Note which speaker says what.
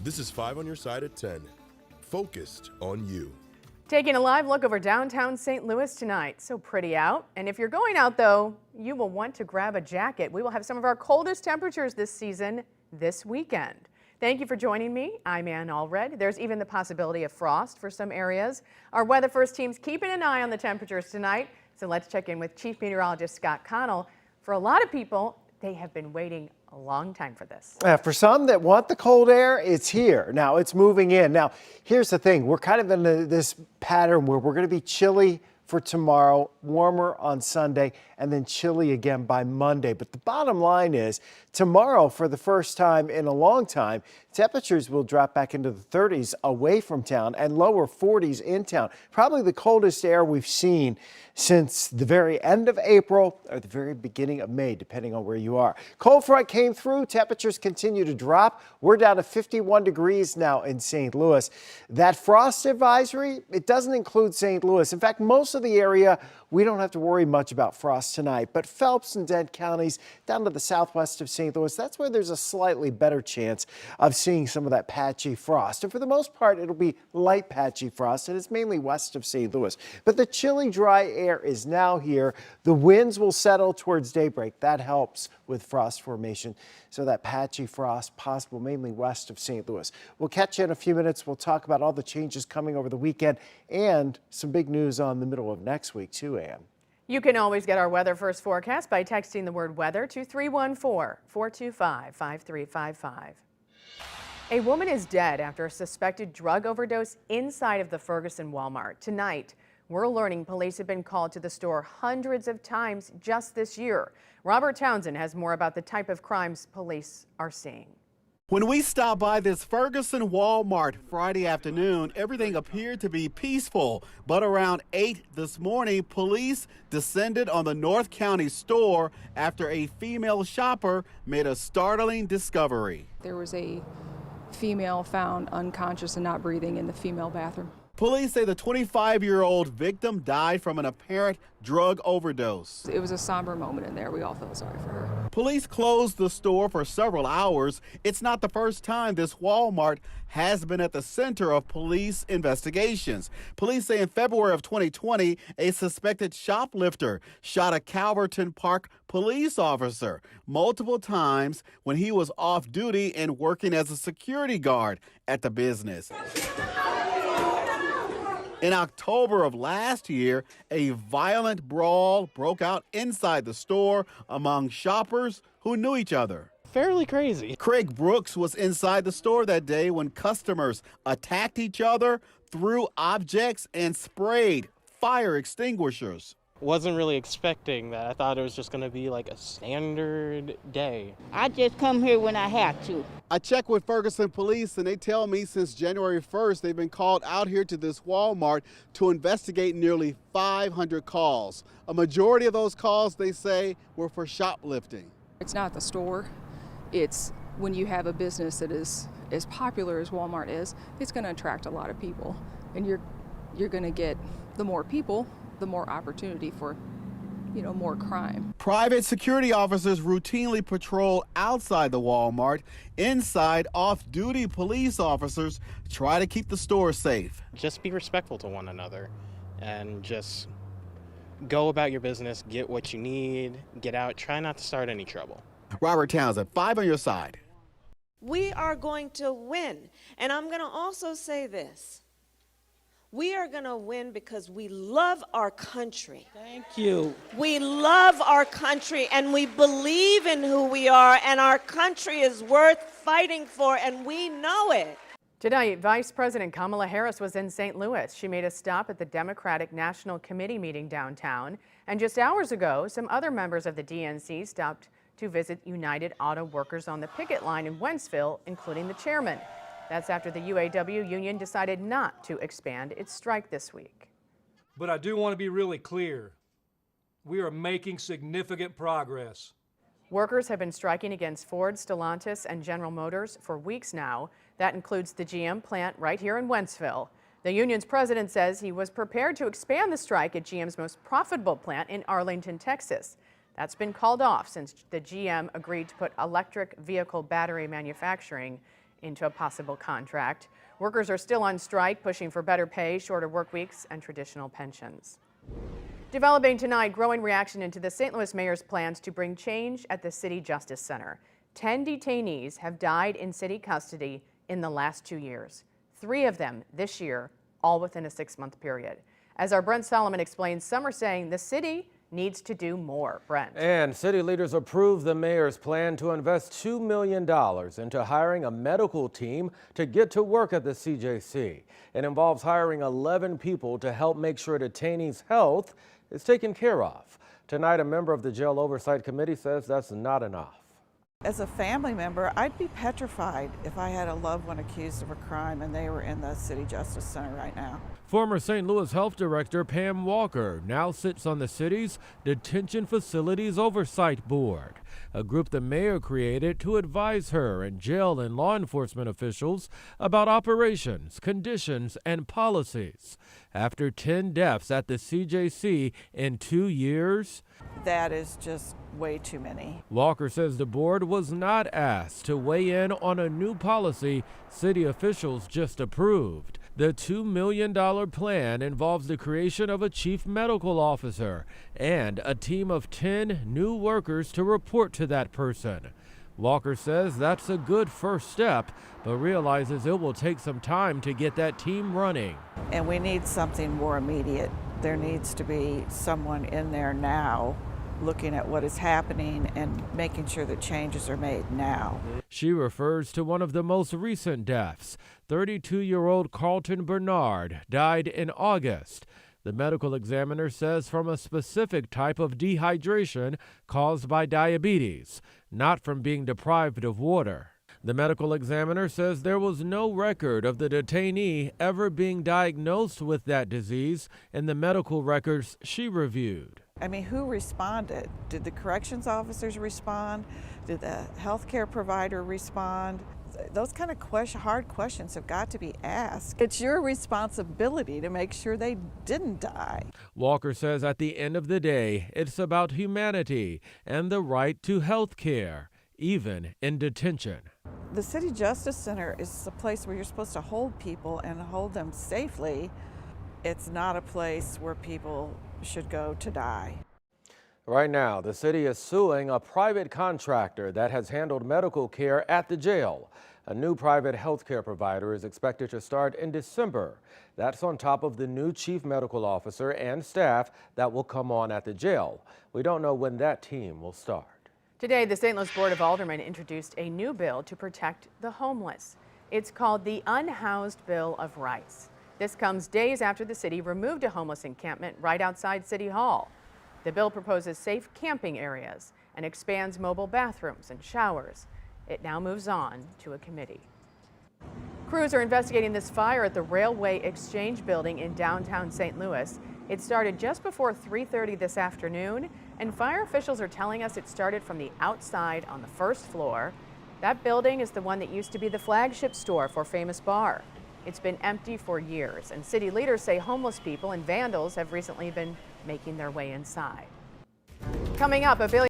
Speaker 1: This is 5 on your side at 10. Focused on you.
Speaker 2: Taking a live look over downtown St. Louis tonight. So pretty out. And if you're going out, though, you will want to grab a jacket. We will have some of our coldest temperatures this season this weekend. Thank you for joining me. I'm Ann Allred. There's even the possibility of frost for some areas. Our Weather First team's keeping an eye on the temperatures tonight. So let's check in with Chief Meteorologist Scott Connell. For a lot of people, they have been waiting a long time for this.
Speaker 3: For some that want the cold air, it's here. Now it's moving in. Now, here's the thing. We're kind of in this pattern where we're going to be chilly for tomorrow, warmer on Sunday, and then chilly again by Monday. But the bottom line is tomorrow, for the first time in a long time, temperatures will drop back into the 30s away from town and lower 40s in town. Probably the coldest air we've seen since the very end of April or the very beginning of May, depending on where you are. Cold front came through. Temperatures continue to drop. We're down to 51 degrees now in St. Louis. That frost advisory, it doesn't include St. Louis. In fact, most of the area, we don't have to worry much about frost tonight. But Phelps and Dent counties down to the southwest of St. Louis, that's where there's a slightly better chance of seeing some of that patchy frost. And for the most part, it'll be light patchy frost, and it's mainly west of St. Louis. But the chilly, dry air is now here. The winds will settle towards daybreak. That helps with frost formation. So that patchy frost possible mainly west of St. Louis. We'll catch you in a few minutes. We'll talk about all the changes coming over the weekend and some big news on the middle of next week too, Ann.
Speaker 2: You can always get our Weather First forecast by texting the word weather to 314-425-5355. A woman is dead after a suspected drug overdose inside of the Ferguson Walmart. Tonight, we're learning police have been called to the store hundreds of times just this year. Robert Townsend has more about the type of crimes police are seeing.
Speaker 4: When we stopped by this Ferguson Walmart Friday afternoon, everything appeared to be peaceful. But around 8 this morning, police descended on the North County store after a female shopper made a startling discovery.
Speaker 5: There was a female found unconscious and not breathing in the female bathroom.
Speaker 4: Police say the 25-year-old victim died from an apparent drug overdose.
Speaker 5: It was a somber moment in there. We all felt sorry for her.
Speaker 4: Police closed the store for several hours. It's not the first time this Walmart has been at the center of police investigations. Police say in February of 2020, a suspected shoplifter shot a Calverton Park police officer multiple times when he was off duty and working as a security guard at the business. In October of last year, a violent brawl broke out inside the store among shoppers who knew each other.
Speaker 6: Fairly crazy.
Speaker 4: Craig Brooks was inside the store that day when customers attacked each other, threw objects, and sprayed fire extinguishers.
Speaker 6: Wasn't really expecting that. I thought it was just going to be like a standard day.
Speaker 7: I just come here when I have to.
Speaker 4: I checked with Ferguson police and they tell me since January 1st they've been called out here to this Walmart to investigate nearly 500 calls. A majority of those calls, they say, were for shoplifting.
Speaker 5: It's not the store. It's when you have a business that is as popular as Walmart is, it's going to attract a lot of people. And you're going to get the more people, the more opportunity for, more crime.
Speaker 4: Private security officers routinely patrol outside the Walmart. Inside, off-duty police officers try to keep the store safe.
Speaker 6: Just be respectful to one another and just go about your business, get what you need, get out, try not to start any trouble.
Speaker 4: Robert Townsend, 5 on your side.
Speaker 8: We are going to win. And I'm going to also say this. We are going to win because we love our country.
Speaker 7: Thank you.
Speaker 8: We love our country and we believe in who we are, and our country is worth fighting for, and we know it.
Speaker 2: Tonight, Vice President Kamala Harris was in St. Louis. She made a stop at the Democratic National Committee meeting downtown. And just hours ago, some other members of the DNC stopped to visit United Auto Workers on the picket line in Wentzville, including the chairman. That's after the UAW union decided not to expand its strike this week.
Speaker 9: But I do want to be really clear. We are making significant progress.
Speaker 2: Workers have been striking against Ford, Stellantis, and General Motors for weeks now. That includes the GM plant right here in Wentzville. The union's president says he was prepared to expand the strike at GM's most profitable plant in Arlington, Texas. That's been called off since the GM agreed to put electric vehicle battery manufacturing into a possible contract. Workers are still on strike, pushing for better pay, shorter work weeks, and traditional pensions. Developing tonight, growing reaction into the St. Louis mayor's plans to bring change at the City Justice Center. 10 detainees have died in city custody in the last 2 years. 3 of them this year, all within a 6-month period. As our Brent Solomon explains, some are saying the city needs to do more. Brent.
Speaker 10: And city leaders approved the mayor's plan to invest $2 million into hiring a medical team to get to work at the CJC. It involves hiring 11 people to help make sure detainees' health is taken care of. Tonight, a member of the Jail Oversight Committee says that's not enough.
Speaker 11: As a family member, I'd be petrified if I had a loved one accused of a crime and they were in the City Justice Center right now.
Speaker 10: Former St. Louis Health Director Pam Walker now sits on the city's Detention Facilities Oversight Board, a group the mayor created to advise her and jail and law enforcement officials about operations, conditions, and policies. After 10 deaths at the CJC in 2 years,
Speaker 11: That is just way too many.
Speaker 10: Walker says the board was not asked to weigh in on a new policy city officials just approved. The $2 million plan involves the creation of a chief medical officer and a team of 10 new workers to report to that person. Walker says that's a good first step, but realizes it will take some time to get that team running.
Speaker 11: And we need something more immediate. There needs to be someone in there now looking at what is happening and making sure that changes are made now.
Speaker 10: She refers to one of the most recent deaths. 32-year-old Carlton Bernard died in August. The medical examiner says from a specific type of dehydration caused by diabetes, not from being deprived of water. The medical examiner says there was no record of the detainee ever being diagnosed with that disease in the medical records she reviewed.
Speaker 11: I mean, who responded? Did the corrections officers respond? Did the healthcare provider respond? Those kind of hard questions have got to be asked. It's your responsibility to make sure they didn't die.
Speaker 10: Walker says at the end of the day, it's about humanity and the right to health care, even in detention.
Speaker 11: The City Justice Center is a place where you're supposed to hold people and hold them safely. It's not a place where people should go to die.
Speaker 10: Right now, the city is suing a private contractor that has handled medical care at the jail. A new private health care provider is expected to start in December. That's on top of the new chief medical officer and staff that will come on at the jail. We don't know when that team will start.
Speaker 2: Today, the St. Louis Board of Aldermen introduced a new bill to protect the homeless. It's called the Unhoused Bill of Rights. This comes days after the city removed a homeless encampment right outside City Hall. The bill proposes safe camping areas and expands mobile bathrooms and showers. It now moves on to a committee. Crews are investigating this fire at the Railway Exchange building in downtown St. Louis. It started just before 3:30 this afternoon, and fire officials are telling us it started from the outside on the first floor. That building is the one that used to be the flagship store for Famous Bar. It's been empty for years, and city leaders say homeless people and vandals have recently been making their way inside. Coming up, a billion